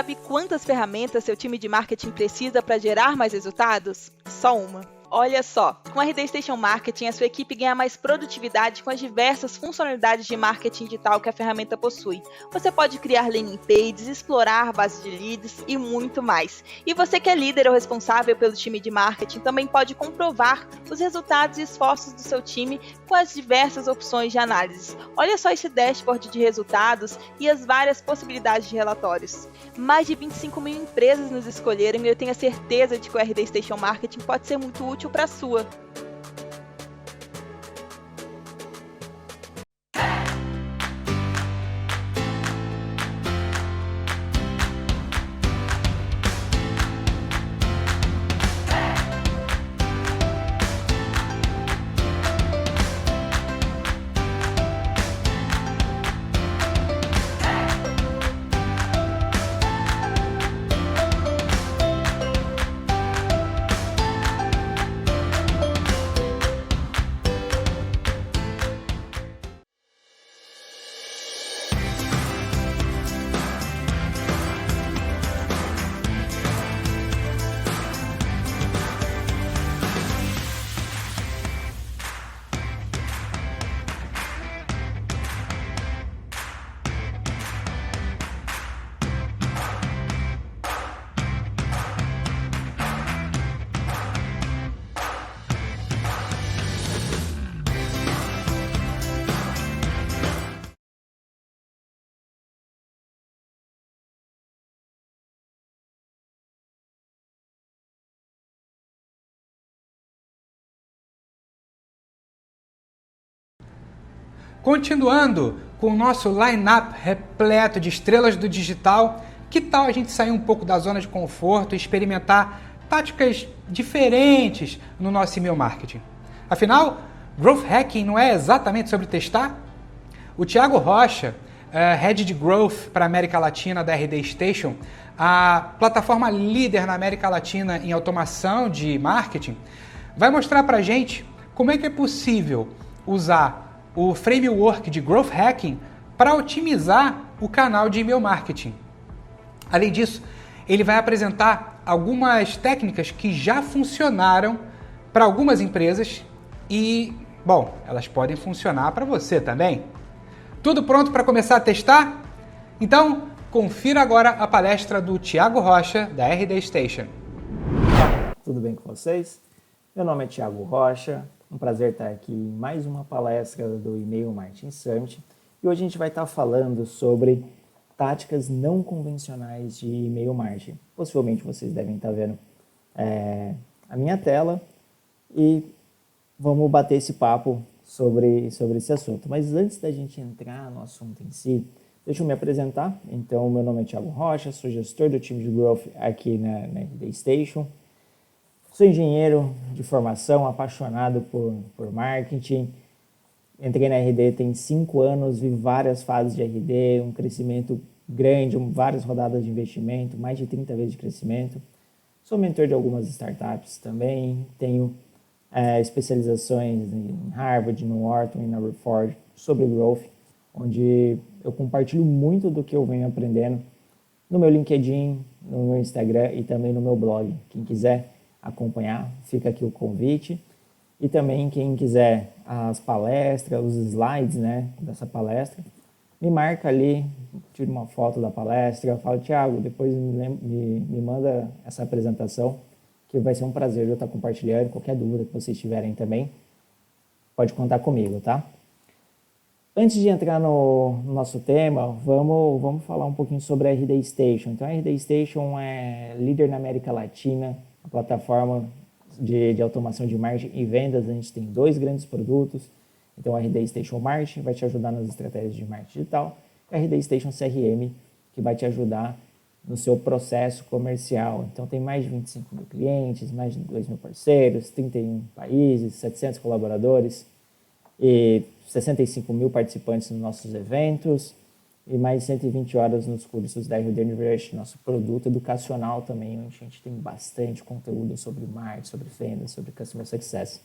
Sabe quantas ferramentas seu time de marketing precisa para gerar mais resultados? Só uma. Olha só, com a RD Station Marketing, a sua equipe ganha mais produtividade com as diversas funcionalidades de marketing digital que a ferramenta possui. Você pode criar landing pages, explorar bases de leads e muito mais. E você que é líder ou responsável pelo time de marketing também pode comprovar os resultados e esforços do seu time com as diversas opções de análise. Olha só esse dashboard de resultados e as várias possibilidades de relatórios. Mais de 25 mil empresas nos escolheram e eu tenho a certeza de que o RD Station Marketing pode ser muito útil para a sua. Continuando com o nosso line-up repleto de estrelas do digital, que tal a gente sair um pouco da zona de conforto e experimentar táticas diferentes no nosso e-mail marketing? Afinal, Growth Hacking não é exatamente sobre testar? O Thiago Rocha, Head de Growth para a América Latina da RD Station, a plataforma líder na América Latina em automação de marketing, vai mostrar para a gente como é que é possível usar o framework de Growth Hacking para otimizar o canal de e-mail marketing. Além disso, ele vai apresentar algumas técnicas que já funcionaram para algumas empresas e, bom, elas podem funcionar para você também. Tudo pronto para começar a testar? Então, confira agora a palestra do Thiago Rocha, da RD Station. Tudo bem com vocês? Meu nome é Thiago Rocha. Um prazer estar aqui em mais uma palestra do E-mail Marketing Summit. E hoje a gente vai estar falando sobre táticas não convencionais de e-mail marketing. Possivelmente vocês devem estar vendo a minha tela e vamos bater esse papo sobre esse assunto. Mas antes da gente entrar no assunto em si, Deixa eu me apresentar. Então, meu nome é Thiago Rocha, sou gestor do time de Growth aqui na RD Station. Sou engenheiro de formação, apaixonado por marketing. Entrei na RD tem 5 anos, vi várias fases de RD, um crescimento grande, várias rodadas de investimento, mais de 30 vezes de crescimento. Sou mentor de algumas startups também, tenho especializações em Harvard, no Wharton e na Reforge sobre Growth, onde eu compartilho muito do que eu venho aprendendo no meu LinkedIn, no meu Instagram e também no meu blog. Quem quiser acompanhar, fica aqui o convite. E também quem quiser as palestras, os slides, né, dessa palestra, me marca ali, tira uma foto da palestra, fala, Thiago, depois me manda essa apresentação, que vai ser um prazer eu estar compartilhando. Qualquer dúvida que vocês tiverem também, pode contar comigo, tá? Antes de entrar no nosso tema, vamos falar um pouquinho sobre a RD Station. Então, a RD Station é líder na América Latina, a plataforma de automação de marketing e vendas. A gente tem 2 grandes produtos. Então, a RD Station Marketing vai te ajudar nas estratégias de marketing digital, e a RD Station CRM, que vai te ajudar no seu processo comercial. Então, tem mais de 25 mil clientes, mais de 2 mil parceiros, 31 países, 700 colaboradores e 65 mil participantes nos nossos eventos e mais de 120 horas nos cursos da RD University, nosso produto educacional também, onde a gente tem bastante conteúdo sobre marketing, sobre vendas, sobre customer success.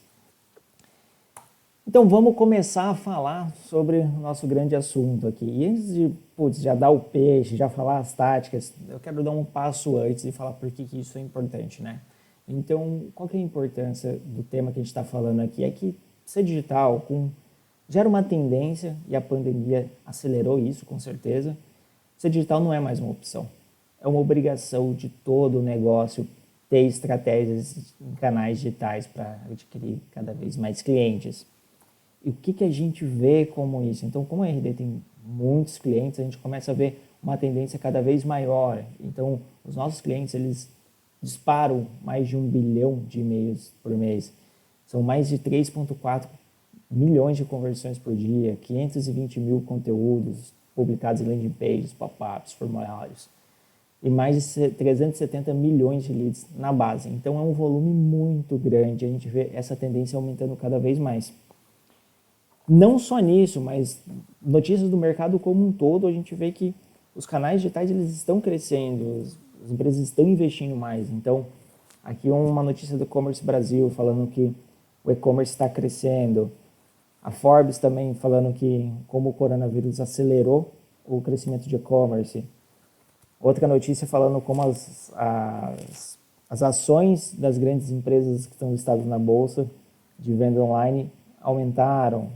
Então, vamos começar a falar sobre o nosso grande assunto aqui. E antes de já dar o peixe, já falar as táticas, eu quero dar um passo antes e falar por que isso é importante, né? Então, qual que é a importância do tema que a gente está falando aqui? É que ser digital gera uma tendência, e a pandemia acelerou isso, com certeza. Ser digital não é mais uma opção. É uma obrigação de todo o negócio ter estratégias em canais digitais para adquirir cada vez mais clientes. E o que a gente vê como isso? Então, como a RD tem muitos clientes, a gente começa a ver uma tendência cada vez maior. Então, os nossos clientes, eles disparam mais de 1 bilhão de e-mails por mês. São mais de 3,4 milhões de conversões por dia, 520 mil conteúdos publicados em landing pages, pop-ups, formulários. E mais de 370 milhões de leads na base. Então, é um volume muito grande. A gente vê essa tendência aumentando cada vez mais. Não só nisso, mas notícias do mercado como um todo, a gente vê que os canais digitais eles estão crescendo, as empresas estão investindo mais. Então, aqui uma notícia do E-Commerce Brasil falando que o e-commerce está crescendo. A Forbes também falando que como o coronavírus acelerou o crescimento de e-commerce. Outra notícia falando como as ações das grandes empresas que estão listadas na bolsa de venda online aumentaram.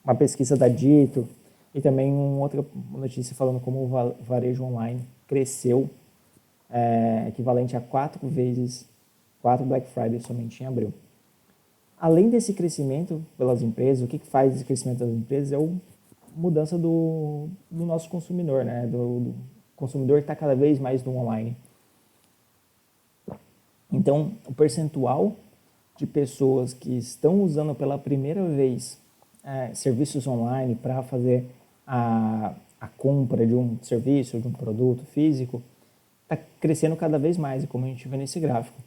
Uma pesquisa da Dito e também outra notícia falando como o varejo online cresceu, equivalente a 4 Black Friday somente em abril. Além desse crescimento pelas empresas, o que faz esse crescimento das empresas é a mudança do nosso consumidor, né? Do consumidor que está cada vez mais no online. Então, o percentual de pessoas que estão usando pela primeira vez serviços online para fazer a compra de um serviço, de um produto físico, está crescendo cada vez mais, como a gente vê nesse gráfico.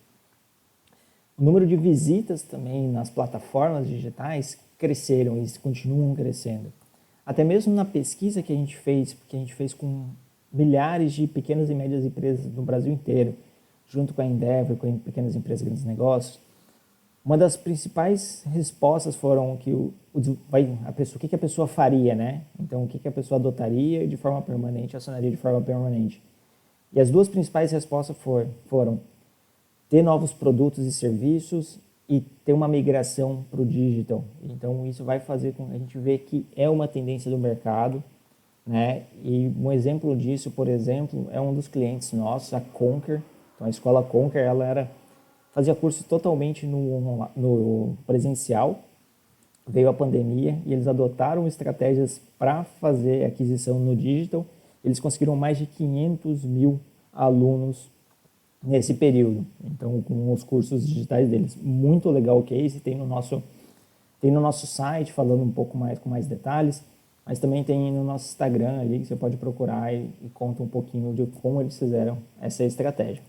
O número de visitas também nas plataformas digitais cresceram e continuam crescendo. Até mesmo na pesquisa que a gente fez com milhares de pequenas e médias empresas no Brasil inteiro, junto com a Endeavor, com pequenas empresas e grandes negócios, uma das principais respostas foram que o que a pessoa faria, né? Então, o que a pessoa adotaria de forma permanente, acionaria de forma permanente. E as 2 principais respostas foram ter novos produtos e serviços e ter uma migração para o digital. Então, isso vai fazer com que a gente veja que é uma tendência do mercado, né? E um exemplo disso, por exemplo, é um dos clientes nossos, a Conquer. Então, a escola Conquer, ela fazia curso totalmente no presencial, veio a pandemia e eles adotaram estratégias para fazer aquisição no digital. Eles conseguiram mais de 500 mil alunos nesse período. Então, com os cursos digitais deles. Muito legal o case, tem no nosso site, falando um pouco mais com mais detalhes. Mas também tem no nosso Instagram ali, que você pode procurar e conta um pouquinho de como eles fizeram essa estratégia.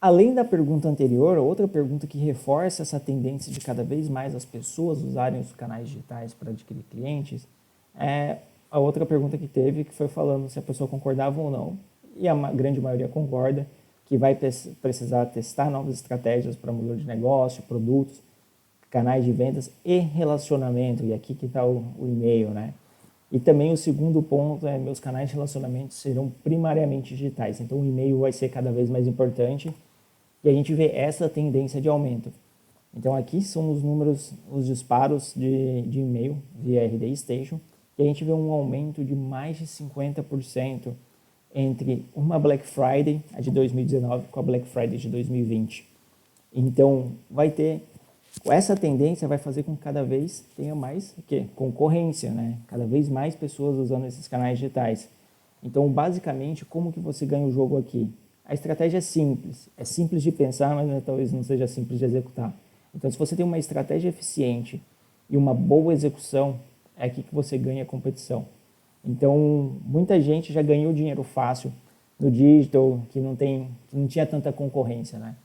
Além da pergunta anterior, outra pergunta que reforça essa tendência de cada vez mais as pessoas usarem os canais digitais para adquirir clientes, é a outra pergunta que teve, que foi falando se a pessoa concordava ou não, e a grande maioria concorda, que vai precisar testar novas estratégias para modelo de negócio, produtos, canais de vendas e relacionamento, e aqui que está o e-mail, né? E também o segundo ponto é meus canais de relacionamento serão primariamente digitais, então o e-mail vai ser cada vez mais importante, e a gente vê essa tendência de aumento. Então aqui são os números, os disparos de e-mail via RD Station, e a gente vê um aumento de mais de 50% entre uma Black Friday, a de 2019, com a Black Friday de 2020. Então vai ter, essa tendência vai fazer com que cada vez tenha mais concorrência, né? Cada vez mais pessoas usando esses canais digitais. Então basicamente, como que você ganha o jogo aqui? A estratégia é simples de pensar, mas talvez não seja simples de executar. Então, se você tem uma estratégia eficiente e uma boa execução, é aqui que você ganha a competição. Então, muita gente já ganhou dinheiro fácil no digital, que não tinha tanta concorrência, né?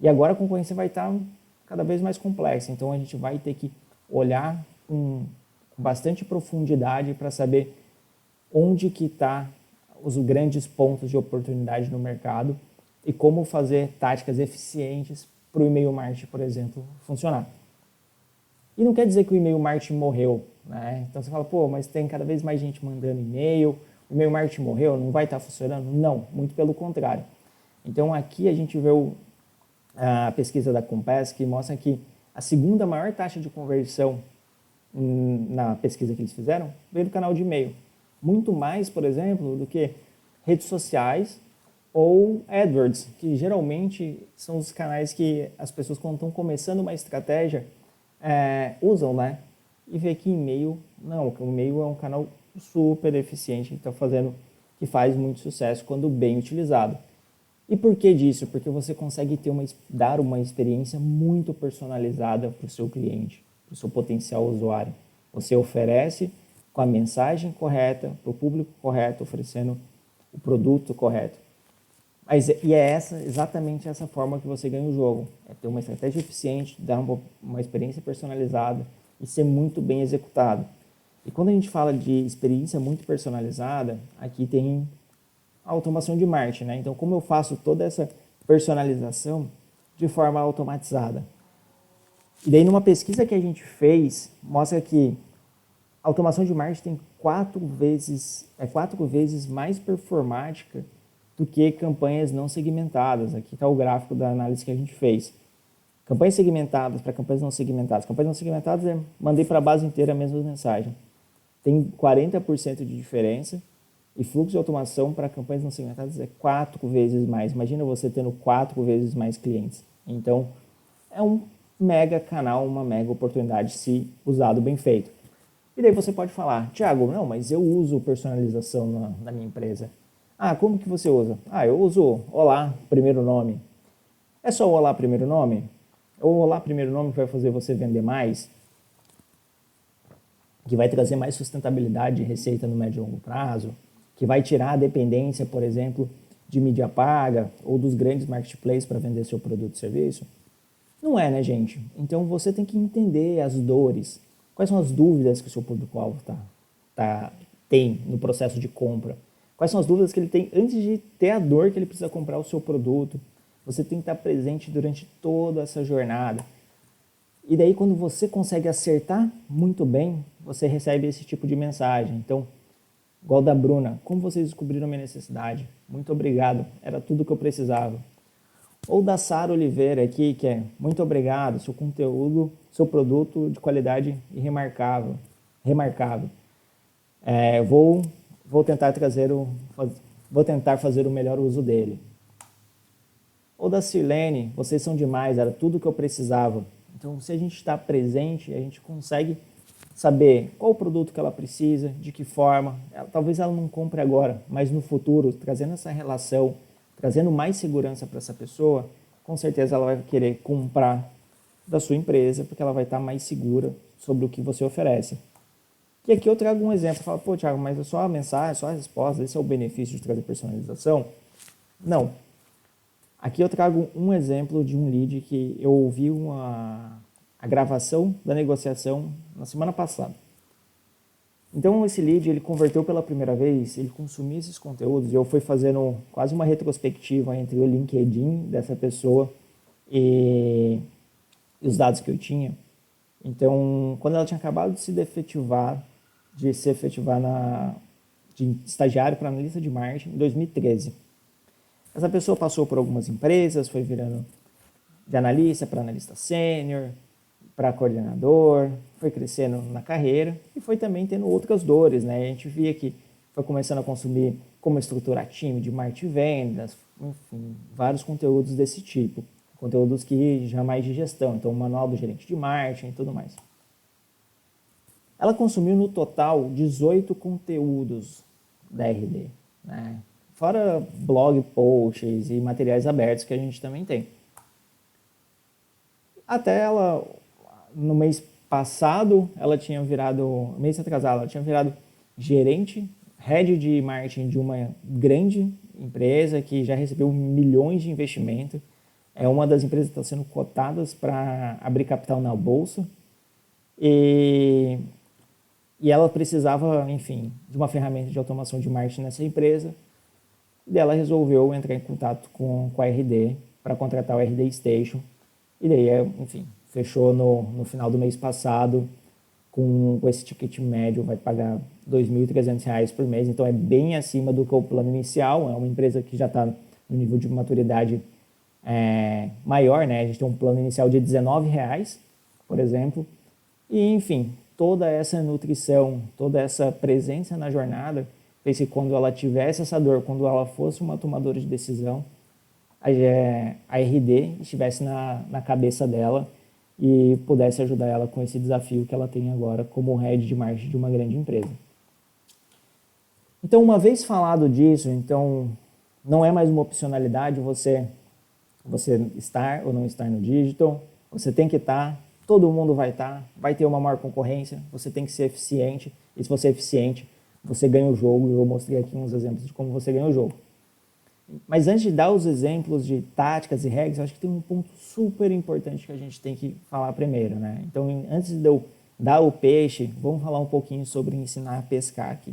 E agora a concorrência vai estar cada vez mais complexa. Então, a gente vai ter que olhar com bastante profundidade para saber onde que está os grandes pontos de oportunidade no mercado e como fazer táticas eficientes para o e-mail marketing, por exemplo, funcionar. E não quer dizer que o e-mail marketing morreu, né? Então você fala, pô, mas tem cada vez mais gente mandando e-mail, o e-mail marketing morreu, não vai estar funcionando? Não, muito pelo contrário. Então aqui a gente vê a pesquisa da Compass que mostra que a segunda maior taxa de conversão na pesquisa que eles fizeram veio do canal de e-mail. Muito mais, por exemplo, do que redes sociais ou AdWords, que geralmente são os canais que as pessoas, quando estão começando uma estratégia, usam, né? E vê que e-mail, não, o e-mail é um canal super eficiente, que faz muito sucesso quando bem utilizado. E por que disso? Porque você consegue dar uma experiência muito personalizada para o seu cliente, para o seu potencial usuário. Você oferece com a mensagem correta, para o público correto, oferecendo o produto correto. E é exatamente essa forma que você ganha o jogo. É ter uma estratégia eficiente, dar uma experiência personalizada e ser muito bem executado. E quando a gente fala de experiência muito personalizada, aqui tem a automação de marketing, né? Então, como eu faço toda essa personalização de forma automatizada? E daí, numa pesquisa que a gente fez, mostra que a automação de marketing tem 4 vezes mais performática do que campanhas não segmentadas. Aqui está o gráfico da análise que a gente fez. Campanhas segmentadas para campanhas não segmentadas. Campanhas não segmentadas mandei para a base inteira a mesma mensagem. Tem 40% de diferença e fluxo de automação para campanhas não segmentadas é 4 vezes mais. Imagina você tendo 4 vezes mais clientes. Então, é um mega canal, uma mega oportunidade se usado bem feito. E daí você pode falar, Thiago, não, mas eu uso personalização na minha empresa. Ah, como que você usa? Ah, eu uso Olá, primeiro nome. É só o Olá, primeiro nome? O Olá, primeiro nome que vai fazer você vender mais? Que vai trazer mais sustentabilidade de receita no médio e longo prazo? Que vai tirar a dependência, por exemplo, de mídia paga ou dos grandes marketplaces para vender seu produto e serviço? Não é, né, gente? Então você tem que entender as dores. Quais são as dúvidas que o seu público-alvo tem no processo de compra? Quais são as dúvidas que ele tem antes de ter a dor que ele precisa comprar o seu produto? Você tem que estar presente durante toda essa jornada. E daí, quando você consegue acertar muito bem, você recebe esse tipo de mensagem. Então, igual da Bruna, como vocês descobriram a minha necessidade? Muito obrigado, era tudo que eu precisava. Ou da Sara Oliveira aqui, que é muito obrigado, seu conteúdo, seu produto de qualidade e remarcável. Vou tentar fazer o melhor uso dele. Ou da Sirlene, vocês são demais, era tudo que eu precisava. Então, se a gente está presente, a gente consegue saber qual o produto que ela precisa, de que forma. Talvez ela não compre agora, mas no futuro, trazendo essa relação, trazendo mais segurança para essa pessoa, com certeza ela vai querer comprar da sua empresa, porque ela vai estar mais segura sobre o que você oferece. E aqui eu trago um exemplo. Fala, pô, Thiago, mas é só a mensagem, só a resposta, esse é o benefício de trazer personalização? Não. Aqui eu trago um exemplo de um lead que eu ouvi a gravação da negociação na semana passada. Então esse lead, ele converteu pela primeira vez, ele consumia esses conteúdos e eu fui fazendo quase uma retrospectiva entre o LinkedIn dessa pessoa e os dados que eu tinha. Então, quando ela tinha acabado de se efetivar de estagiário para analista de marketing em 2013. Essa pessoa passou por algumas empresas, foi virando de analista para analista sênior, para coordenador, foi crescendo na carreira e foi também tendo outras dores, né? A gente via que foi começando a consumir como estruturar time de marketing e vendas, enfim, vários conteúdos desse tipo. Conteúdos que já mais de gestão, então o manual do gerente de marketing e tudo mais. Ela consumiu no total 18 conteúdos da RD, né? Fora blog posts e materiais abertos que a gente também tem. Até ela, no mês passado, mês atrasado, ela tinha virado gerente, head de marketing de uma grande empresa que já recebeu milhões de investimento. É uma das empresas que está sendo cotadas para abrir capital na bolsa. E ela precisava, enfim, de uma ferramenta de automação de marketing nessa empresa. E ela resolveu entrar em contato com a RD para contratar o RD Station. E daí, enfim, fechou no final do mês passado com esse ticket médio, vai pagar R$ 2.300 por mês. Então, é bem acima do que o plano inicial. É uma empresa que já está no nível de maturidade maior, né? A gente tem um plano inicial de R$19, por exemplo. E, enfim, toda essa nutrição, toda essa presença na jornada fez que quando ela tivesse essa dor, quando ela fosse uma tomadora de decisão, a RD estivesse na cabeça dela e pudesse ajudar ela com esse desafio que ela tem agora como head de marketing de uma grande empresa. Então, uma vez falado disso, então não é mais uma opcionalidade você estar ou não estar no digital, você tem que estar, todo mundo vai estar, vai ter uma maior concorrência, você tem que ser eficiente, e se você é eficiente, você ganha o jogo, e eu mostrei aqui uns exemplos de como você ganha o jogo. Mas antes de dar os exemplos de táticas e regras, eu acho que tem um ponto super importante que a gente tem que falar primeiro, né? Então, antes de eu dar o peixe, vamos falar um pouquinho sobre ensinar a pescar aqui.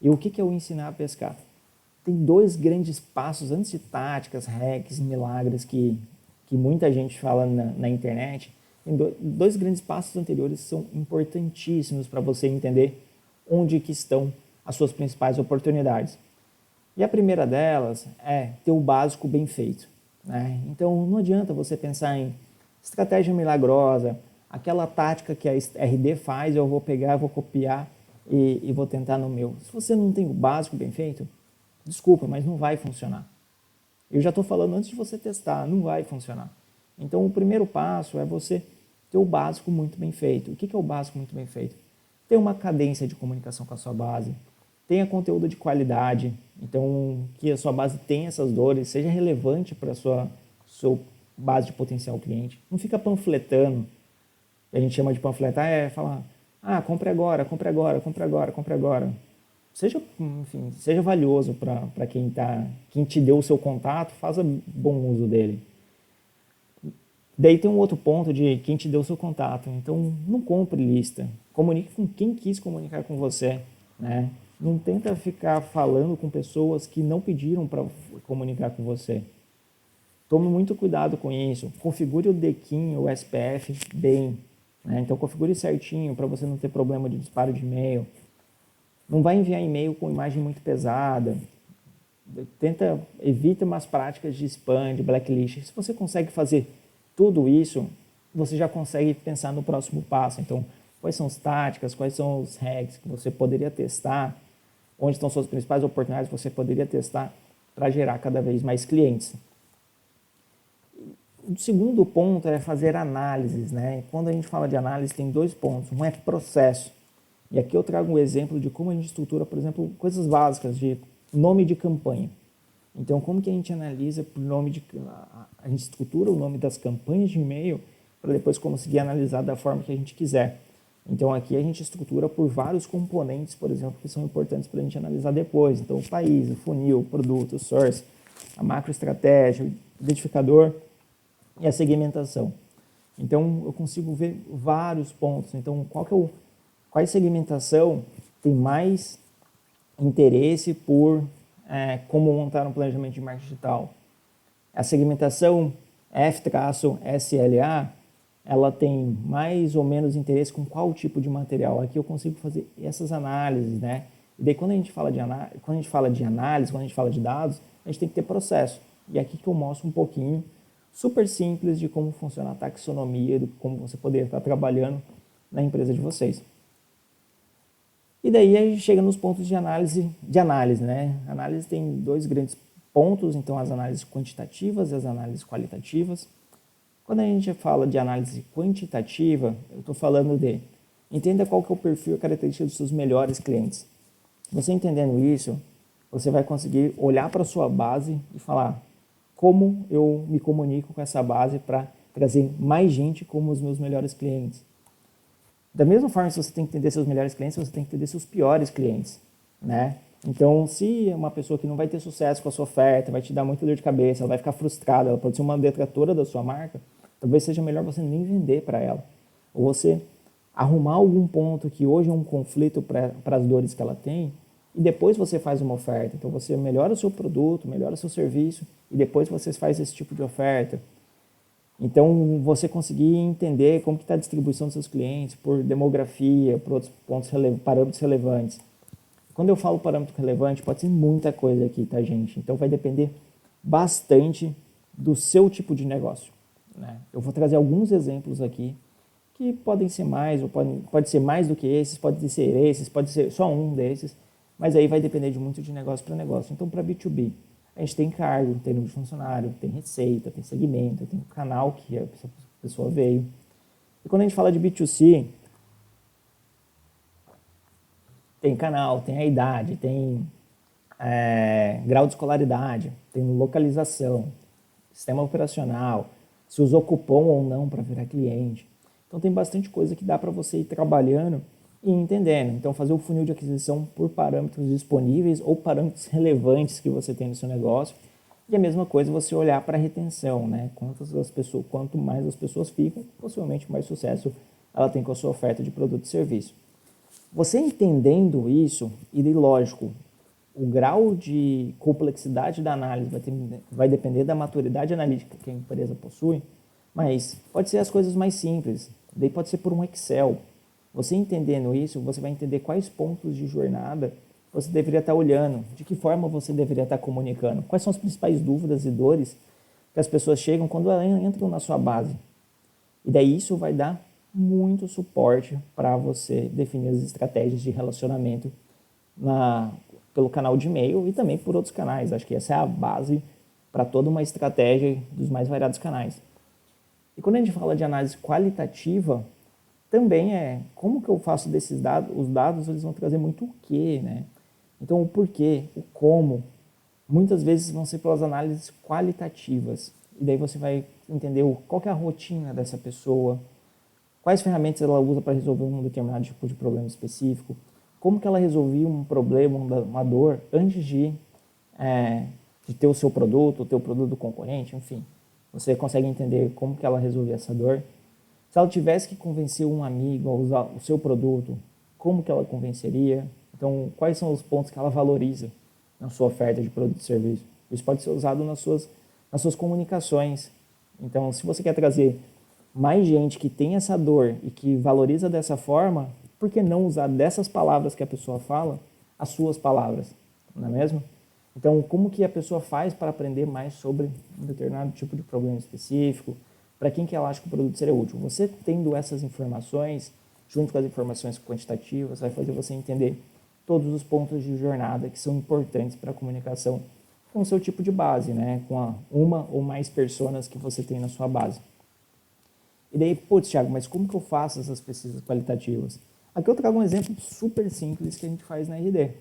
E o que é o ensinar a pescar? Tem dois grandes passos antes de táticas, hacks, milagres que muita gente fala na internet. Tem dois grandes passos anteriores que são importantíssimos para você entender onde que estão as suas principais oportunidades. E a primeira delas é ter o básico bem feito, né? Então, não adianta você pensar em estratégia milagrosa, aquela tática que a RD faz, eu vou pegar, vou copiar e vou tentar no meu. Se você não tem o básico bem feito, desculpa, mas não vai funcionar. Eu já estou falando antes de você testar, não vai funcionar. Então, o primeiro passo é você ter o básico muito bem feito. O que é o básico muito bem feito? Ter uma cadência de comunicação com a sua base, tenha conteúdo de qualidade, então que a sua base tenha essas dores, seja relevante para a sua base de potencial cliente. Não fica panfletando, a gente chama de panfletar, falar, compre agora, compre agora, compre agora, compre agora. Seja valioso para quem te deu o seu contato, faça bom uso dele. Daí tem um outro ponto de quem te deu o seu contato. Então, não compre lista. Comunique com quem quis comunicar com você, né? Não tenta ficar falando com pessoas que não pediram para comunicar com você. Tome muito cuidado com isso. Configure o DKIM, o SPF bem, né? Então, configure certinho para você não ter problema de disparo de e-mail. Não vai enviar e-mail com imagem muito pesada. Evita umas práticas de spam, de blacklist. Se você consegue fazer tudo isso, você já consegue pensar no próximo passo. Então, quais são as táticas, quais são os hacks que você poderia testar, onde estão suas principais oportunidades que você poderia testar para gerar cada vez mais clientes. O segundo ponto é fazer análises, né? Quando a gente fala de análise, tem dois pontos. Um é processo. E aqui eu trago um exemplo de como a gente estrutura, por exemplo, coisas básicas de nome de campanha. Então, como que a gente analisa por a gente estrutura o nome das campanhas de e-mail para depois conseguir analisar da forma que a gente quiser. Então aqui a gente estrutura por vários componentes, por exemplo, que são importantes para a gente analisar depois. Então o país, o funil, o produto, o source, a macroestratégia, o identificador e a segmentação. Então eu consigo ver vários pontos. Então qual segmentação tem mais interesse por como montar um planejamento de marketing digital? A segmentação F-SLA, ela tem mais ou menos interesse com qual tipo de material. Aqui eu consigo fazer essas análises, né? E daí quando a gente fala de análise, quando a gente fala de dados, a gente tem que ter processo. E aqui que eu mostro um pouquinho, super simples, de como funciona a taxonomia, de como você poderia estar trabalhando na empresa de vocês. E daí a gente chega nos pontos de análise, né? A análise tem dois grandes pontos, então as análises quantitativas e as análises qualitativas. Quando a gente fala de análise quantitativa, eu estou falando de entenda qual que é o perfil e a característica dos seus melhores clientes. Você entendendo isso, você vai conseguir olhar para a sua base e falar como eu me comunico com essa base para trazer mais gente como os meus melhores clientes. Da mesma forma que você tem que entender seus melhores clientes, você tem que entender seus piores clientes, né? Então, se é uma pessoa que não vai ter sucesso com a sua oferta, vai te dar muita dor de cabeça, ela vai ficar frustrada, ela pode ser uma detratora da sua marca, talvez seja melhor você nem vender para ela. Ou você arrumar algum ponto que hoje é um conflito para as dores que ela tem e depois você faz uma oferta. Então, você melhora o seu produto, melhora o seu serviço e depois você faz esse tipo de oferta. Então, você conseguir entender como está a distribuição dos seus clientes por demografia, por outros parâmetros relevantes. Quando eu falo parâmetro relevante, pode ser muita coisa aqui, tá, gente? Então, vai depender bastante do seu tipo de negócio, né? Eu vou trazer alguns exemplos aqui que podem ser mais, ou pode ser mais do que esses, pode ser só um desses, mas aí vai depender muito de negócio para negócio. Então, para B2B, a gente tem cargo, tem número de funcionário, tem receita, tem segmento, tem canal que a pessoa veio. E quando a gente fala de B2C, tem canal, tem a idade, tem grau de escolaridade, tem localização, sistema operacional, se usou cupom ou não para virar cliente. Então tem bastante coisa que dá para você ir trabalhando e entendendo. Então fazer o funil de aquisição por parâmetros disponíveis ou parâmetros relevantes que você tem no seu negócio. E a mesma coisa você olhar para a retenção, né? Quanto mais as pessoas ficam, possivelmente mais sucesso ela tem com a sua oferta de produto e serviço. Você entendendo isso, e lógico, o grau de complexidade da análise vai depender da maturidade analítica que a empresa possui, mas pode ser as coisas mais simples, daí pode ser por um Excel. Você entendendo isso, você vai entender quais pontos de jornada você deveria estar olhando, de que forma você deveria estar comunicando, quais são as principais dúvidas e dores que as pessoas chegam quando elas entram na sua base. E daí isso vai dar muito suporte para você definir as estratégias de relacionamento pelo canal de e-mail e também por outros canais. Acho que essa é a base para toda uma estratégia dos mais variados canais. E quando a gente fala de análise qualitativa, também como que eu faço desses dados? Os dados eles vão trazer muito o quê, né? Então o porquê, o como, muitas vezes vão ser pelas análises qualitativas. E daí você vai entender qual que é a rotina dessa pessoa, quais ferramentas ela usa para resolver um determinado tipo de problema específico, como que ela resolvia um problema, uma dor, antes de ter o seu produto, o teu produto concorrente, enfim. Você consegue entender como que ela resolvia essa dor. Se ela tivesse que convencer um amigo a usar o seu produto, como que ela convenceria? Então, quais são os pontos que ela valoriza na sua oferta de produto e serviço? Isso pode ser usado nas suas comunicações. Então, se você quer trazer mais gente que tem essa dor e que valoriza dessa forma, por que não usar dessas palavras que a pessoa fala, as suas palavras, não é mesmo? Então, como que a pessoa faz para aprender mais sobre um determinado tipo de problema específico? Para quem que ela acha que o produto seria útil? Você tendo essas informações, junto com as informações quantitativas, vai fazer você entender todos os pontos de jornada que são importantes para a comunicação com o seu tipo de base, né? Com uma ou mais personas que você tem na sua base. E daí, putz, Thiago, mas como que eu faço essas pesquisas qualitativas? Aqui eu trago um exemplo super simples que a gente faz na RD.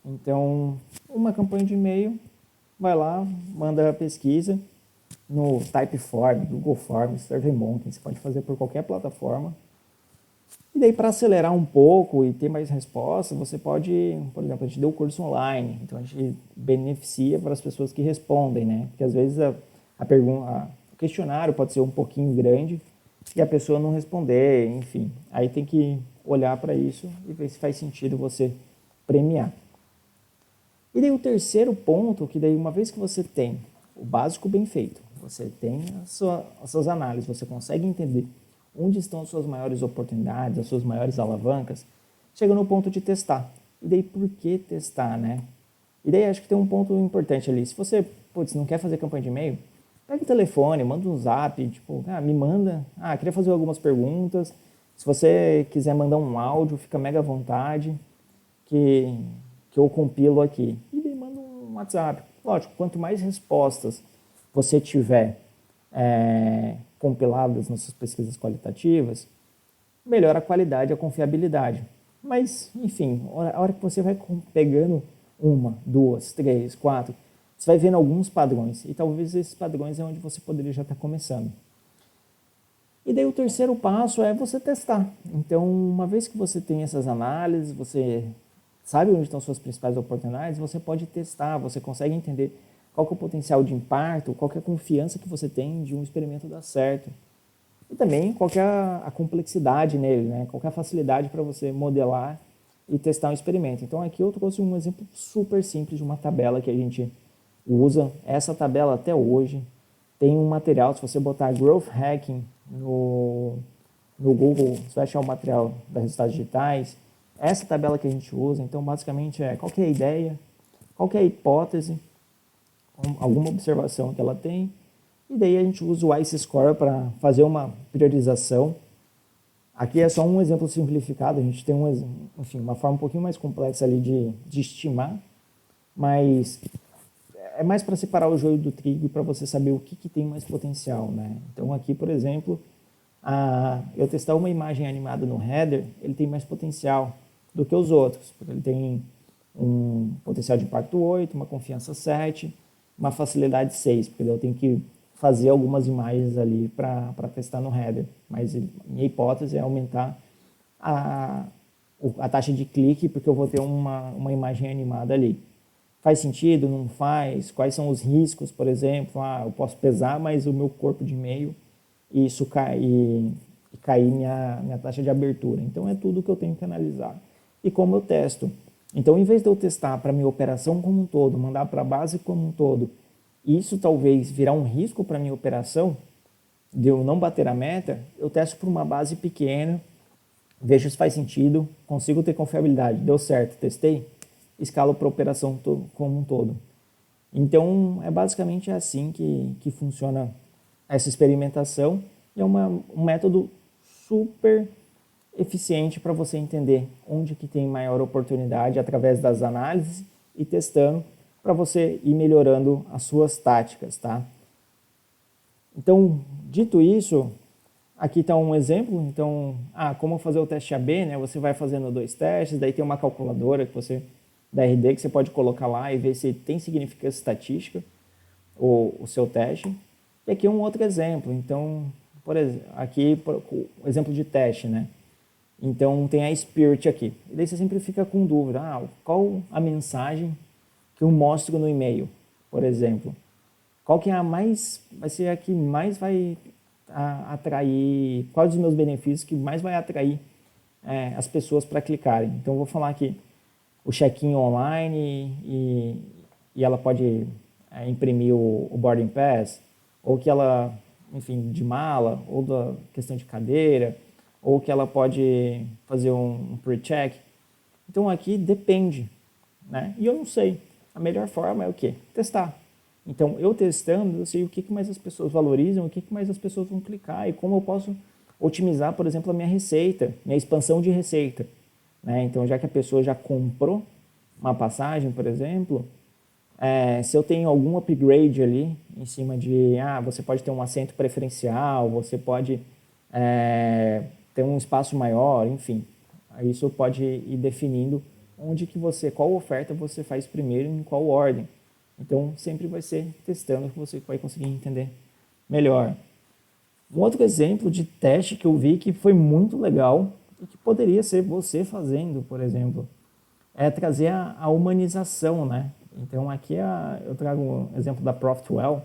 Então, uma campanha de e-mail, vai lá, manda a pesquisa no Typeform, Google Forms, SurveyMonkey, você pode fazer por qualquer plataforma. E daí, para acelerar um pouco e ter mais resposta, você pode, por exemplo, a gente deu o curso online, então a gente beneficia para as pessoas que respondem, né? Porque às vezes o questionário pode ser um pouquinho grande e a pessoa não responder, enfim. Aí tem que olhar para isso e ver se faz sentido você premiar. E daí o terceiro ponto, que daí uma vez que você tem o básico bem feito, você tem as suas análises, você consegue entender onde estão as suas maiores oportunidades, as suas maiores alavancas, chega no ponto de testar. E daí por que testar, né? E daí acho que tem um ponto importante ali. Se você, não quer fazer campanha de e-mail, pega o telefone, manda um zap, tipo, me manda, queria fazer algumas perguntas. Se você quiser mandar um áudio, fica mega à vontade, que eu compilo aqui. E daí manda um WhatsApp. Lógico, quanto mais respostas você tiver compiladas nas suas pesquisas qualitativas, melhor a qualidade e a confiabilidade. Mas, enfim, a hora que você vai pegando 1, 2, 3, 4, você vai vendo alguns padrões. E talvez esses padrões é onde você poderia já estar começando. E daí o terceiro passo é você testar. Então, uma vez que você tem essas análises, você sabe onde estão suas principais oportunidades, você pode testar, você consegue entender qual que é o potencial de impacto, qual que é a confiança que você tem de um experimento dar certo. E também qual que é a complexidade nele, né? Qual que é a facilidade para você modelar e testar um experimento. Então aqui eu trouxe um exemplo super simples de uma tabela que a gente usa. Essa tabela até hoje tem um material, se você botar Growth Hacking no Google, você vai achar o material da Resultados Digitais. Essa tabela que a gente usa, então basicamente qual que é a ideia, qual que é a hipótese, alguma observação que ela tem, e daí a gente usa o ICE Score para fazer uma priorização. Aqui é só um exemplo simplificado, a gente tem uma forma um pouquinho mais complexa ali de estimar, mas é mais para separar o joio do trigo e para você saber o que tem mais potencial, né? Então aqui, por exemplo, eu testar uma imagem animada no header, ele tem mais potencial do que os outros, porque ele tem um potencial de impacto 8, uma confiança 7, uma facilidade 6, porque eu tenho que fazer algumas imagens ali para testar no header. Mas minha hipótese é aumentar a taxa de clique, porque eu vou ter uma imagem animada ali. Faz sentido? Não faz? Quais são os riscos, por exemplo? Eu posso pesar mais o meu corpo de e-mail e isso cair minha taxa de abertura. Então, é tudo que eu tenho que analisar. E como eu testo? Então, em vez de eu testar para a minha operação como um todo, mandar para a base como um todo, isso talvez virar um risco para a minha operação, de eu não bater a meta, eu testo por uma base pequena, vejo se faz sentido, consigo ter confiabilidade, deu certo, testei, escalo para a operação como um todo. Então, é basicamente assim que funciona essa experimentação, e é um método super eficiente para você entender onde que tem maior oportunidade através das análises e testando para você ir melhorando as suas táticas, tá? Então, dito isso, aqui está um exemplo. Então, como fazer o teste AB, né? Você vai fazendo 2 testes, daí tem uma calculadora da RD que você pode colocar lá e ver se tem significância estatística o seu teste. E aqui um outro exemplo. Então, aqui o exemplo de teste, né? Então, tem a Spirit aqui. E daí você sempre fica com dúvida. Qual a mensagem que eu mostro no e-mail, por exemplo? Qual que é vai ser a que mais vai atrair, quais dos meus benefícios que mais vai atrair as pessoas para clicarem? Então, eu vou falar aqui o check-in online e ela pode imprimir o boarding pass, ou que ela, enfim, de mala, ou da questão de cadeira, ou que ela pode fazer um pre-check. Então aqui depende, né? E eu não sei. A melhor forma é o quê? Testar. Então eu testando, eu sei o que mais as pessoas valorizam, o que mais as pessoas vão clicar e como eu posso otimizar, por exemplo, a minha receita, minha expansão de receita, né? Então já que a pessoa já comprou uma passagem, por exemplo, se eu tenho algum upgrade ali em cima de, você pode ter um assento preferencial, você pode ter um espaço maior, enfim. Isso pode ir definindo qual oferta você faz primeiro e em qual ordem. Então, sempre vai ser testando que você vai conseguir entender melhor. Um outro exemplo de teste que eu vi que foi muito legal e que poderia ser você fazendo, por exemplo, é trazer a humanização, né? Então aqui eu trago um exemplo da Profitwell,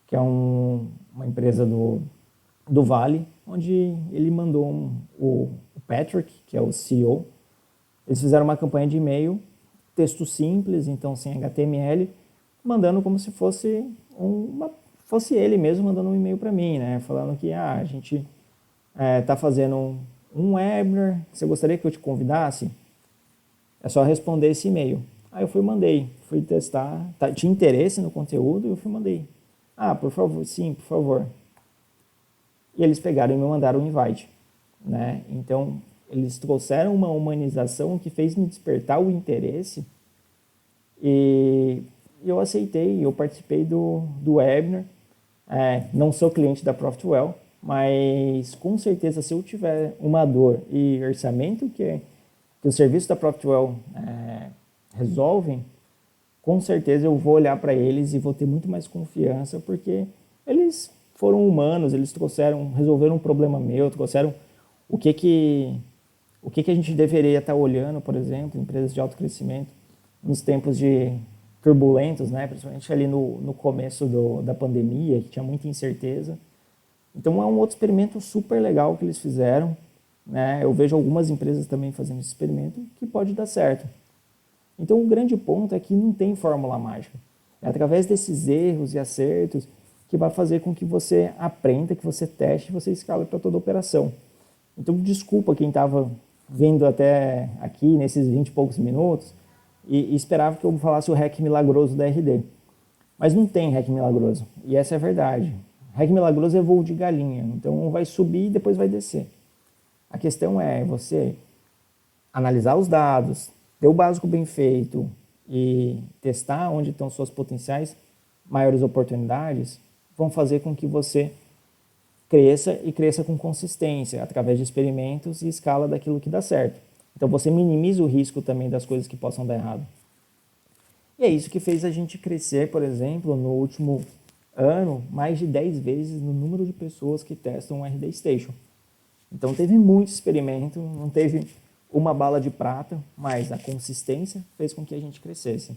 que é uma empresa do Vale, onde ele mandou o Patrick, que é o CEO, eles fizeram uma campanha de e-mail, texto simples, então sem HTML, mandando como se fosse fosse ele mesmo mandando um e-mail para mim, né? Falando que a gente está fazendo um webinar, você gostaria que eu te convidasse? É só responder esse e-mail. Aí eu fui testar, tinha interesse no conteúdo e eu mandei. Por favor, sim, por favor. E eles pegaram e me mandaram um invite, né? Então, eles trouxeram uma humanização que fez me despertar o interesse e eu aceitei, eu participei do webinar. Não sou cliente da Profitwell, mas com certeza se eu tiver uma dor e orçamento que o serviço da Profitwell resolvem, com certeza eu vou olhar para eles e vou ter muito mais confiança, porque eles foram humanos, eles resolveram um problema meu, trouxeram o que a gente deveria estar olhando, por exemplo, empresas de alto crescimento, nos tempos de turbulentos, né? Principalmente ali no começo da pandemia, que tinha muita incerteza. Então é um outro experimento super legal que eles fizeram, né? Eu vejo algumas empresas também fazendo esse experimento que pode dar certo. Então o grande ponto é que não tem fórmula mágica. É através desses erros e acertos que vai fazer com que você aprenda, que você teste e você escala para toda a operação. Então desculpa quem estava vendo até aqui nesses 20 e poucos minutos e esperava que eu falasse o hack milagroso da RD. Mas não tem hack milagroso, e essa é a verdade. Hack milagroso é voo de galinha, então vai subir e depois vai descer. A questão é você analisar os dados, ter o básico bem feito e testar onde estão suas potenciais maiores oportunidades, vão fazer com que você cresça com consistência, através de experimentos e escala daquilo que dá certo. Então você minimiza o risco também das coisas que possam dar errado. E é isso que fez a gente crescer, por exemplo, no último ano, mais de 10 vezes no número de pessoas que testam o RD Station. Então teve muito experimento, não teve uma bala de prata, mas a consistência fez com que a gente crescesse.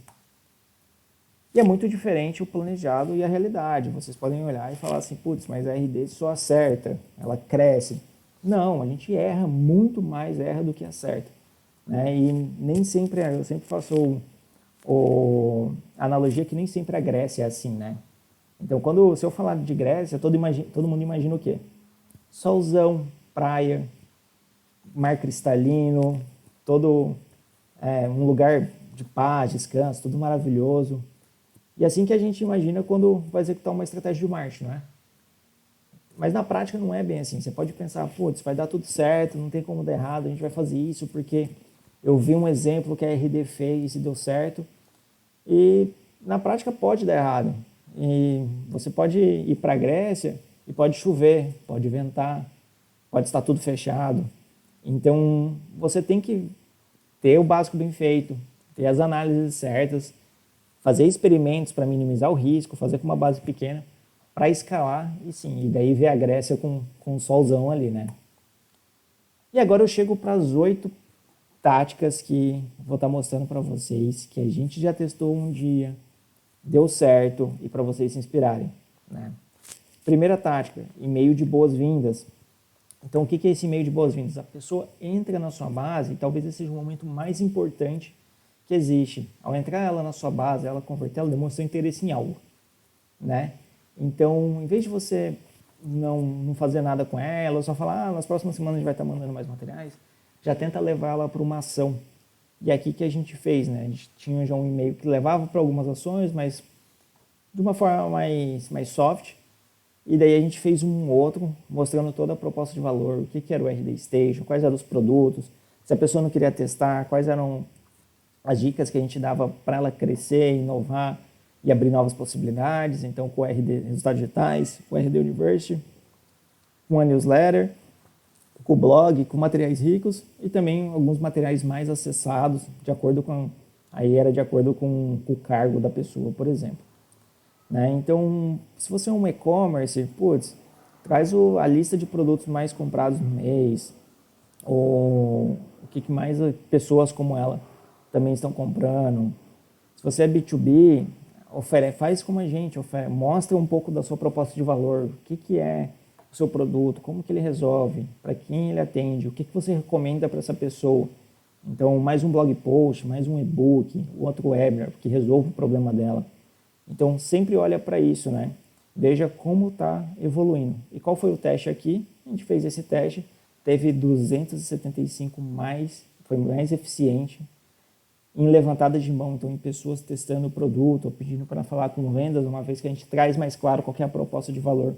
E é muito diferente o planejado e a realidade. Vocês podem olhar e falar assim, putz, mas a RD só acerta, ela cresce. Não, a gente erra, muito mais erra do que acerta. Né? E nem sempre, eu sempre faço a analogia que nem sempre a Grécia é assim, né? Então, se eu falar de Grécia, todo mundo imagina o quê? Solzão, praia, mar cristalino, todo um lugar de paz, descanso, tudo maravilhoso. E assim que a gente imagina quando vai executar uma estratégia de marketing, não é? Mas na prática não é bem assim. Você pode pensar, putz, vai dar tudo certo, não tem como dar errado, a gente vai fazer isso porque eu vi um exemplo que a RD fez e deu certo. E na prática pode dar errado. E você pode ir para a Grécia e pode chover, pode ventar, pode estar tudo fechado. Então você tem que ter o básico bem feito, ter as análises certas, fazer experimentos para minimizar o risco, fazer com uma base pequena, para escalar e daí ver a Grécia com um solzão ali, né? E agora eu chego para as 8 táticas que vou estar mostrando para vocês, que a gente já testou um dia, deu certo e para vocês se inspirarem, né? Primeira tática, e-mail de boas-vindas. Então, o que é esse e-mail de boas-vindas? A pessoa entra na sua base e talvez esse seja o momento mais importante que existe. Ao entrar ela na sua base, ela converter, ela demonstrou interesse em algo, né? Então, em vez de você não fazer nada com ela, só falar, nas próximas semanas a gente vai estar mandando mais materiais, já tenta levar ela para uma ação. E é aqui que a gente fez, né? A gente tinha já um e-mail que levava para algumas ações, mas de uma forma mais soft. E daí a gente fez um outro, mostrando toda a proposta de valor, o que era o RD Station, quais eram os produtos, se a pessoa não queria testar, quais eram as dicas que a gente dava para ela crescer, inovar e abrir novas possibilidades. Então, com o RD Resultados Digitais, com o RD University, com a newsletter, com o blog, com materiais ricos e também alguns materiais mais acessados, de acordo com o cargo da pessoa, por exemplo. Né? Então, se você é um e-commerce, traz a lista de produtos mais comprados no mês, o que mais pessoas como ela também estão comprando. Se você é B2B, faz como a gente, mostra um pouco da sua proposta de valor, o que é o seu produto, como que ele resolve, para quem ele atende, o que você recomenda para essa pessoa. Então, mais um blog post, mais um e-book, outro webinar que resolva o problema dela. Então, sempre olha para isso, né? Veja como está evoluindo. E qual foi o teste aqui? A gente fez esse teste, teve 275 foi mais eficiente em levantada de mão, então em pessoas testando o produto ou pedindo para falar com vendas, uma vez que a gente traz mais claro qual é a proposta de valor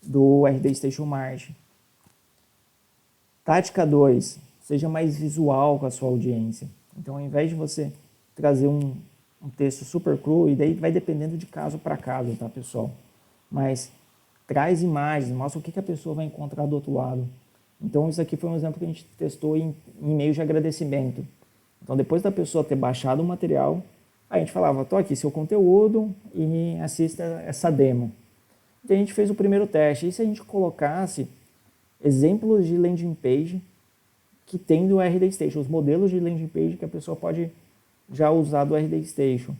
do RD Station Marketing. Tática 2, seja mais visual com a sua audiência. Então, ao invés de você trazer um texto super cru, e daí vai dependendo de caso para caso, tá, pessoal? Mas traz imagens, mostra o que a pessoa vai encontrar do outro lado. Então, isso aqui foi um exemplo que a gente testou em e-mail de agradecimento. Então, depois da pessoa ter baixado o material, a gente falava, tô aqui seu conteúdo e assista essa demo. Então, a gente fez o primeiro teste. E se a gente colocasse exemplos de landing page que tem do RD Station, os modelos de landing page que a pessoa pode já usar do RD Station.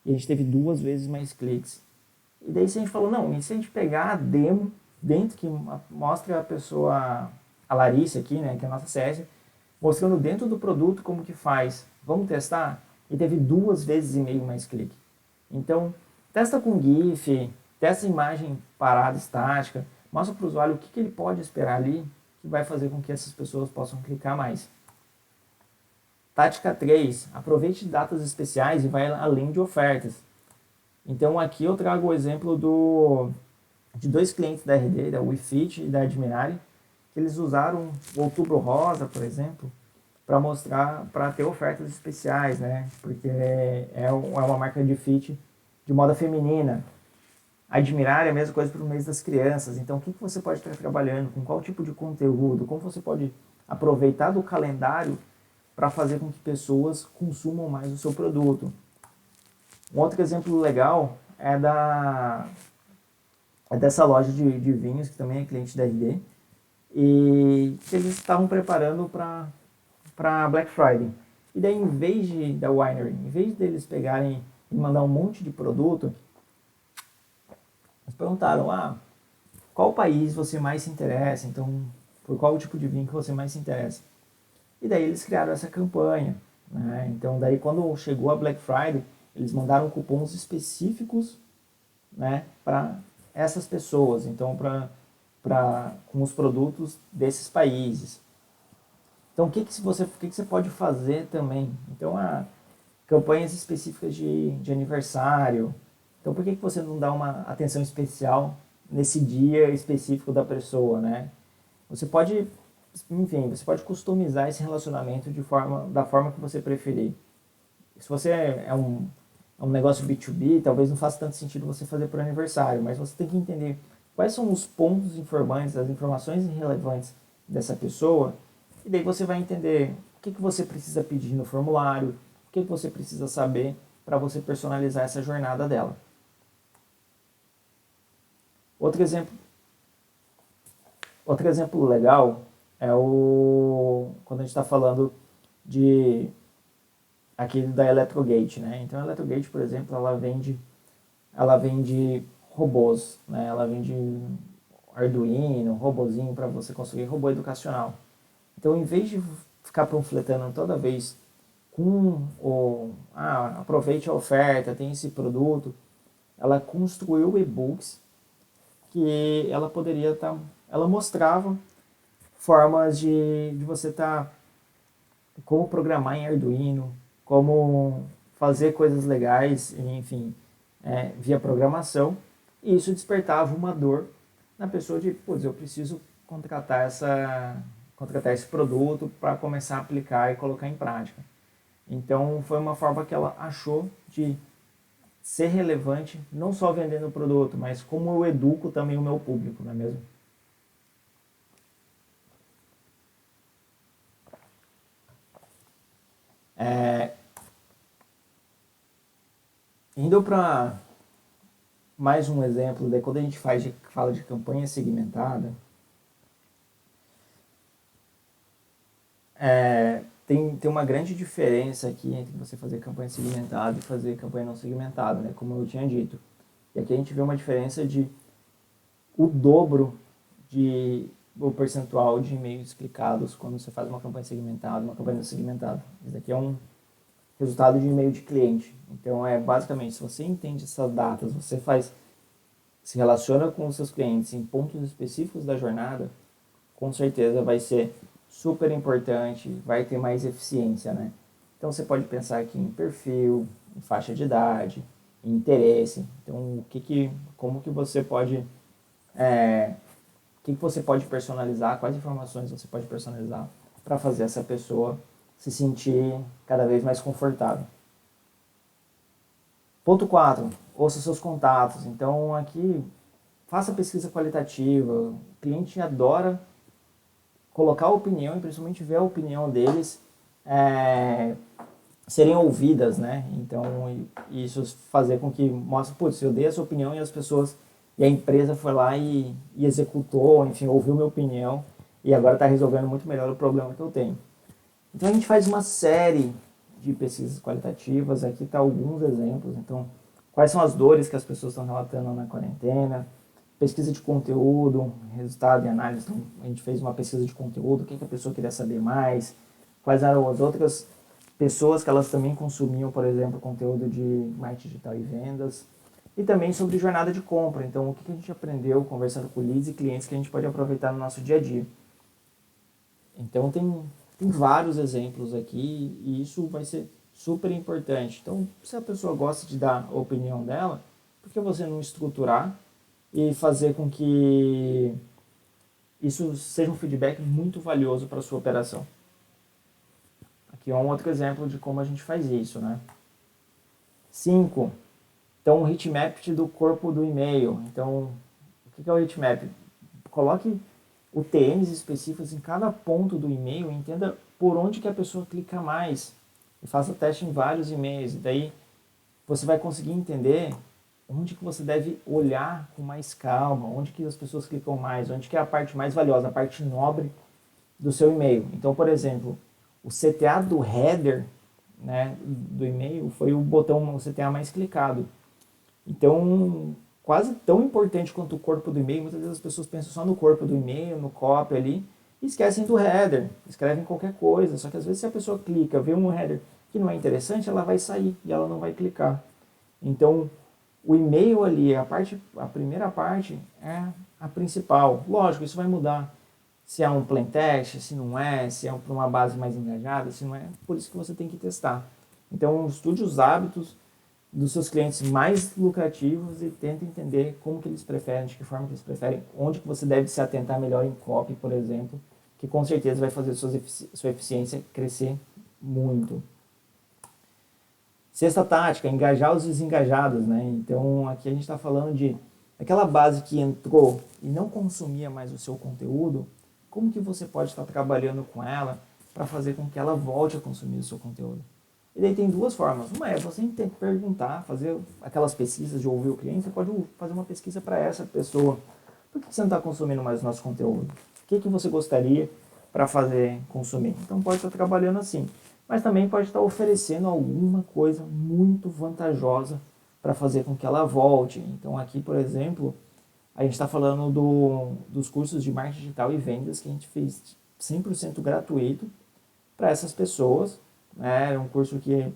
E a gente teve 2 vezes mais cliques. E daí, se a gente falou, não, e se a gente pegar a demo dentro, que mostra a pessoa, a Larissa aqui, né, que é a nossa CS, mostrando dentro do produto como que faz. Vamos testar? E teve 2,5 vezes mais clique. Então, testa com GIF, testa imagem parada, estática, mostra para o usuário o que ele pode esperar ali, que vai fazer com que essas pessoas possam clicar mais. Tática 3, aproveite datas especiais e vai além de ofertas. Então, aqui eu trago o exemplo de 2 clientes da RD, da WeFit e da Admirare, que eles usaram o Outubro Rosa, por exemplo, para mostrar, para ter ofertas especiais, né? Porque é uma marca de fit de moda feminina. Admirar é a mesma coisa para o mês das crianças. Então, o que você pode estar trabalhando, com qual tipo de conteúdo, como você pode aproveitar do calendário para fazer com que pessoas consumam mais o seu produto. Um outro exemplo legal é dessa loja de vinhos, que também é cliente da RD, e que eles estavam preparando para Black Friday. E daí, em vez da winery, em vez deles pegarem e mandar um monte de produto, eles perguntaram, qual país você mais se interessa? Então, por qual tipo de vinho que você mais se interessa? E daí eles criaram essa campanha, né? Então, daí quando chegou a Black Friday, eles mandaram cupons específicos, né, para essas pessoas, então com os produtos desses países. Então, o que você pode fazer também? Então, campanhas específicas de aniversário. Então, por que você não dá uma atenção especial nesse dia específico da pessoa, né? Você pode customizar esse relacionamento da forma que você preferir. Se você é um negócio B2B, talvez não faça tanto sentido você fazer por aniversário, mas você tem que entender quais são os pontos informantes, as informações relevantes dessa pessoa, e daí você vai entender o que você precisa pedir no formulário, o que você precisa saber para você personalizar essa jornada dela. Outro exemplo legal é quando a gente está falando aqui da Electrogate, né? Então a Electrogate, por exemplo, ela vende robôs, né? Ela vende Arduino, robozinho para você construir robô educacional. Então, em vez de ficar panfletando toda vez aproveite a oferta, tem esse produto, ela construiu e-books que ela poderia ela mostrava formas de você como programar em Arduino, como fazer coisas legais, enfim, via programação, e isso despertava uma dor na pessoa de, eu preciso contratar esse produto para começar a aplicar e colocar em prática. Então, foi uma forma que ela achou de ser relevante, não só vendendo o produto, mas como eu educo também o meu público, não é mesmo? Indo para mais um exemplo, daí quando a gente fala de campanha segmentada, tem uma grande diferença aqui entre você fazer campanha segmentada e fazer campanha não segmentada, né? Como eu tinha dito. E aqui a gente vê uma diferença de o dobro de o percentual de e-mails clicados quando você faz uma campanha segmentada, uma campanha não segmentada. Isso aqui é um resultado de e-mail de cliente. Então, basicamente, se você entende essas datas, você se relaciona com os seus clientes em pontos específicos da jornada, com certeza vai ser super importante, vai ter mais eficiência, né? Então, você pode pensar aqui em perfil, em faixa de idade, em interesse. Então, como que você pode, o que você pode personalizar, quais informações você pode personalizar para fazer essa pessoa se sentir cada vez mais confortável. Ponto 4, ouça seus contatos. Então, aqui, faça pesquisa qualitativa. O cliente adora colocar a opinião e principalmente ver a opinião deles serem ouvidas, né? Então, isso fazer com que mostre, putz, eu dei essa opinião e a empresa foi lá e executou, enfim, ouviu minha opinião e agora está resolvendo muito melhor o problema que eu tenho. Então, a gente faz uma série de pesquisas qualitativas. Aqui está alguns exemplos. Então, quais são as dores que as pessoas estão relatando na quarentena? Pesquisa de conteúdo, resultado e análise. Então, a gente fez uma pesquisa de conteúdo, o que a pessoa queria saber mais, quais eram as outras pessoas que elas também consumiam, por exemplo, conteúdo de marketing digital e vendas. E também sobre jornada de compra. Então, o que a gente aprendeu conversando com leads e clientes que a gente pode aproveitar no nosso dia a dia. Então, tem vários exemplos aqui e isso vai ser super importante. Então, se a pessoa gosta de dar a opinião dela, por que você não estruturar e fazer com que isso seja um feedback muito valioso para a sua operação? Aqui é um outro exemplo de como a gente faz isso, né? 5. Então, o heatmap do corpo do e-mail. Então, o que é o heatmap? Coloque UTMs específicos em cada ponto do e-mail, entenda por onde que a pessoa clica mais e faça teste em vários e-mails. E daí você vai conseguir entender onde que você deve olhar com mais calma, onde que as pessoas clicam mais, onde que é a parte mais valiosa, a parte nobre do seu e-mail. Então, por exemplo, o CTA do header, né, do e-mail foi o botão, o CTA mais clicado. Então, quase tão importante quanto o corpo do e-mail. Muitas vezes as pessoas pensam só no corpo do e-mail, no copy ali, e esquecem do header, escrevem qualquer coisa. Só que às vezes se a pessoa clica, vê um header que não é interessante, ela vai sair e ela não vai clicar. Então, o e-mail ali, a primeira parte é a principal. Lógico, isso vai mudar se é um plain text, se não é, se é para uma base mais engajada, se não é. Por isso que você tem que testar. Então, estude os hábitos dos seus clientes mais lucrativos e tenta entender como que eles preferem, de que forma que eles preferem, onde que você deve se atentar melhor em copy, por exemplo, que com certeza vai fazer sua eficiência crescer muito. Sexta tática, engajar os desengajados, né? Então, aqui a gente está falando de aquela base que entrou e não consumia mais o seu conteúdo, como que você pode estar trabalhando com ela para fazer com que ela volte a consumir o seu conteúdo? E daí tem duas formas. Uma é você ter que perguntar, fazer aquelas pesquisas de ouvir o cliente. Você pode fazer uma pesquisa para essa pessoa. Por que você não está consumindo mais o nosso conteúdo? O que você gostaria para fazer consumir? Então pode estar trabalhando assim. Mas também pode estar oferecendo alguma coisa muito vantajosa para fazer com que ela volte. Então aqui, por exemplo, a gente está falando dos cursos de marketing digital e vendas que a gente fez 100% gratuito para essas pessoas. Era um curso que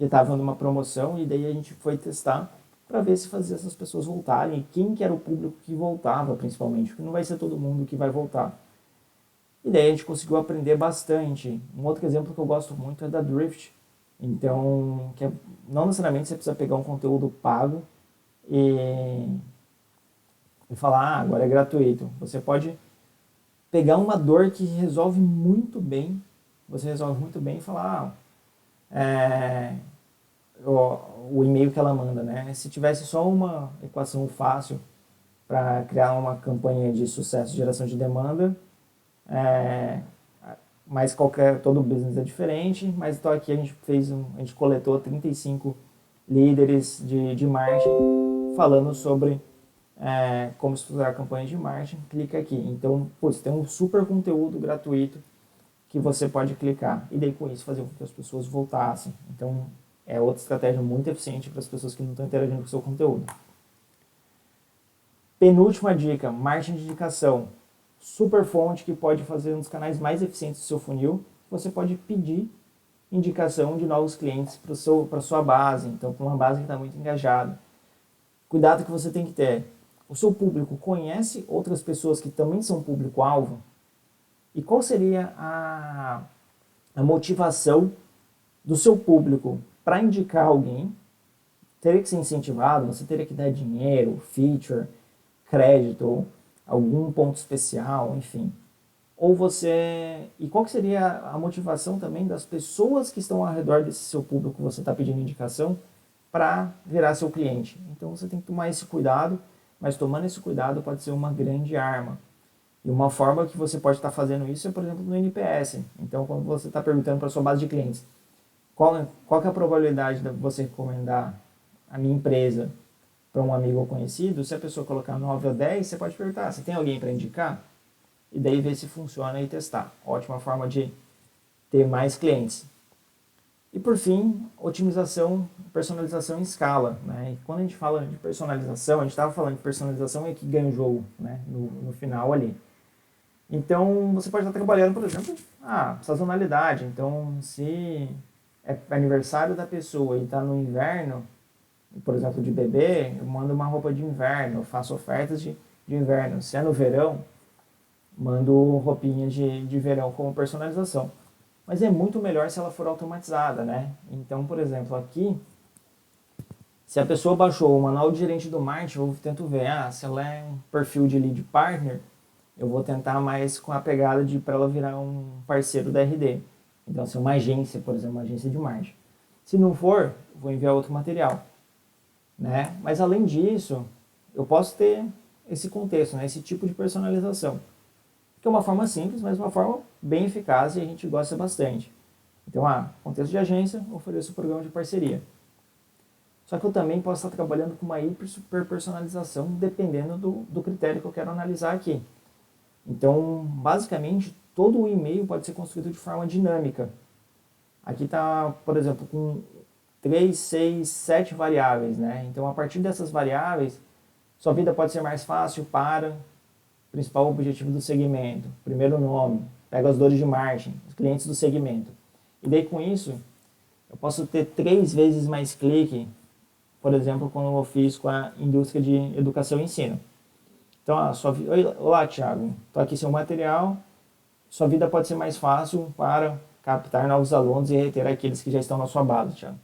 estava numa promoção e daí a gente foi testar para ver se fazia essas pessoas voltarem e quem que era o público que voltava principalmente, porque não vai ser todo mundo que vai voltar. E daí a gente conseguiu aprender bastante. Um outro exemplo que eu gosto muito é da Drift. Então, não necessariamente você precisa pegar um conteúdo pago e falar, agora é gratuito. Você pode pegar uma dor que resolve muito bem, você resolve muito bem e falar, o e-mail que ela manda, né? Se tivesse só uma equação fácil para criar uma campanha de sucesso, geração de demanda, mas todo business é diferente, mas então aqui a gente coletou 35 líderes de marketing falando sobre como estudar campanhas de marketing. Clica aqui. Então, tem um super conteúdo gratuito que você pode clicar. E daí com isso fazer com que as pessoas voltassem. Então é outra estratégia muito eficiente para as pessoas que não estão interagindo com o seu conteúdo. Penúltima dica, marketing de indicação. Super fonte que pode fazer um dos canais mais eficientes do seu funil. Você pode pedir indicação de novos clientes para a sua base, então para uma base que está muito engajada. Cuidado que você tem que ter. O seu público conhece outras pessoas que também são público-alvo? E qual seria a motivação do seu público para indicar alguém? Teria que ser incentivado, você teria que dar dinheiro, feature, crédito, algum ponto especial, enfim. Ou você... E qual que seria a motivação também das pessoas que estão ao redor desse seu público que você está pedindo indicação para virar seu cliente? Então você tem que tomar esse cuidado, mas tomando esse cuidado pode ser uma grande arma. E uma forma que você pode estar fazendo isso é, por exemplo, no NPS. Então, quando você está perguntando para a sua base de clientes, qual que é a probabilidade de você recomendar a minha empresa para um amigo ou conhecido? Se a pessoa colocar 9 ou 10, você pode perguntar, você tem alguém para indicar? E daí ver se funciona e testar. Ótima forma de ter mais clientes. E por fim, otimização, personalização em escala. Né? E quando a gente fala de personalização, a gente estava falando de personalização e que ganha o jogo, né? no final ali. Então, você pode estar trabalhando, por exemplo, sazonalidade. Então, se é aniversário da pessoa e está no inverno, por exemplo, de bebê, eu mando uma roupa de inverno, eu faço ofertas de inverno. Se é no verão, mando roupinha de verão como personalização. Mas é muito melhor se ela for automatizada, né? Então, por exemplo, aqui, se a pessoa baixou o manual de gerente do marketing, eu tento ver, se ela é um perfil de lead partner, eu vou tentar mais com a pegada para ela virar um parceiro da RD. Então, se é uma agência, por exemplo, uma agência de marketing. Se não for, eu vou enviar outro material. Né? Mas, além disso, eu posso ter esse contexto, né? Esse tipo de personalização. Que é uma forma simples, mas uma forma bem eficaz e a gente gosta bastante. Então, contexto de agência, ofereço o programa de parceria. Só que eu também posso estar trabalhando com uma super personalização, dependendo do critério que eu quero analisar aqui. Então, basicamente, todo o e-mail pode ser construído de forma dinâmica. Aqui está, por exemplo, com 3, 6, 7 variáveis. Né? Então, a partir dessas variáveis, sua vida pode ser mais fácil para o principal objetivo do segmento, primeiro nome, pego as dores de marketing, os clientes do segmento. E daí, com isso, eu posso ter 3 vezes mais clique, por exemplo, quando eu fiz com a indústria de educação e ensino. Então, olá, Thiago, estou aqui seu material, sua vida pode ser mais fácil para captar novos alunos e reter aqueles que já estão na sua base, Thiago.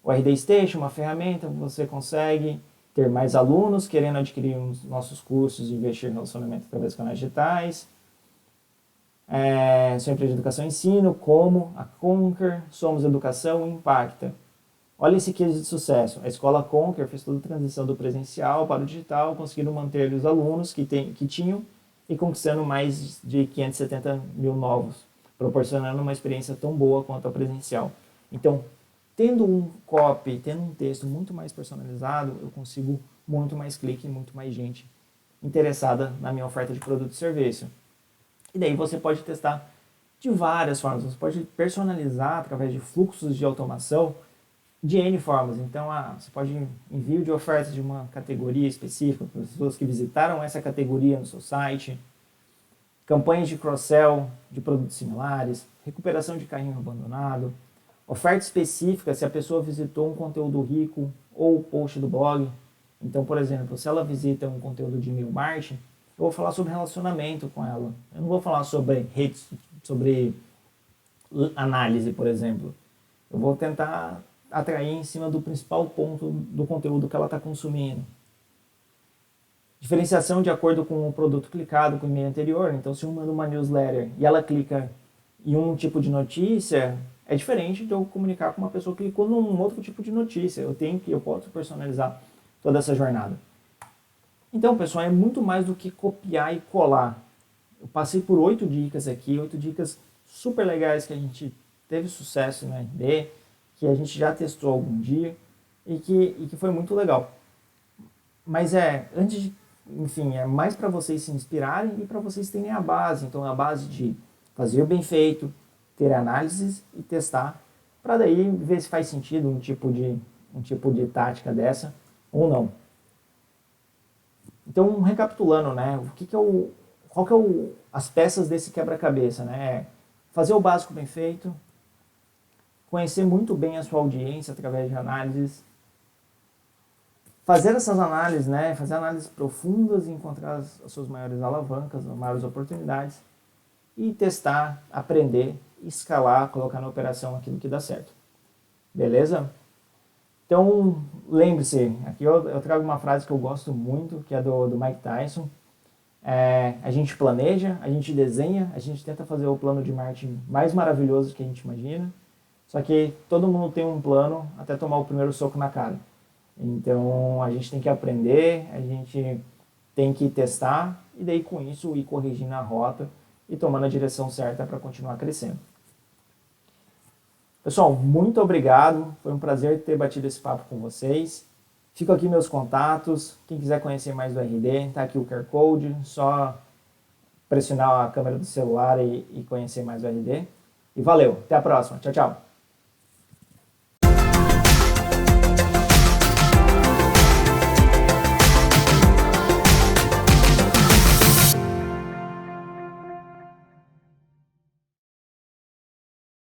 O RD Station, uma ferramenta, você consegue ter mais alunos querendo adquirir os nossos cursos e investir no relacionamento através dos canais digitais. Sua empresa de educação e ensino, como a Conquer, Somos Educação e Impacta. Olha esse case de sucesso. A escola Conquer fez toda a transição do presencial para o digital, conseguiram manter os alunos que tinham e conquistando mais de 570 mil novos, proporcionando uma experiência tão boa quanto a presencial. Então, tendo um copy, tendo um texto muito mais personalizado, eu consigo muito mais clique e muito mais gente interessada na minha oferta de produto e serviço. E daí você pode testar de várias formas. Você pode personalizar através de fluxos de automação de N formas. Então, você pode envio de ofertas de uma categoria específica para as pessoas que visitaram essa categoria no seu site, campanhas de cross-sell de produtos similares, recuperação de carrinho abandonado, oferta específica se a pessoa visitou um conteúdo rico ou post do blog. Então, por exemplo, se ela visita um conteúdo de e-mail marketing, eu vou falar sobre relacionamento com ela. Eu não vou falar sobre redes, sobre análise, por exemplo. Eu vou tentar atrair em cima do principal ponto do conteúdo que ela está consumindo. Diferenciação de acordo com o produto clicado, com o e-mail anterior. Então, se eu mando uma newsletter e ela clica em um tipo de notícia, é diferente de eu comunicar com uma pessoa que clicou num outro tipo de notícia. Eu posso personalizar toda essa jornada. Então, pessoal, é muito mais do que copiar e colar. Eu passei por 8 dicas aqui, 8 dicas super legais que a gente teve sucesso no RD, que a gente já testou algum dia e que foi muito legal. Mas é mais para vocês se inspirarem e para vocês terem a base. Então, a base de fazer o bem feito, ter análises e testar, para daí ver se faz sentido um tipo de tática dessa ou não. Então, recapitulando, né, qual que é as peças desse quebra-cabeça, né? Fazer o básico bem feito, conhecer muito bem a sua audiência através de análises, fazer essas análises, né, fazer análises profundas e encontrar as suas maiores alavancas, as maiores oportunidades, e testar, aprender, escalar, colocar na operação aquilo que dá certo. Beleza? Então, lembre-se, aqui eu trago uma frase que eu gosto muito, que é do Mike Tyson. A gente planeja, a gente desenha, a gente tenta fazer o plano de marketing mais maravilhoso que a gente imagina, só que todo mundo tem um plano até tomar o primeiro soco na cara. Então, a gente tem que aprender, a gente tem que testar, e daí com isso ir corrigindo a rota e tomando a direção certa para continuar crescendo. Pessoal, muito obrigado, foi um prazer ter batido esse papo com vocês. Ficam aqui meus contatos, quem quiser conhecer mais do RD, tá aqui o QR Code, só pressionar a câmera do celular e conhecer mais do RD. E valeu, até a próxima, tchau, tchau!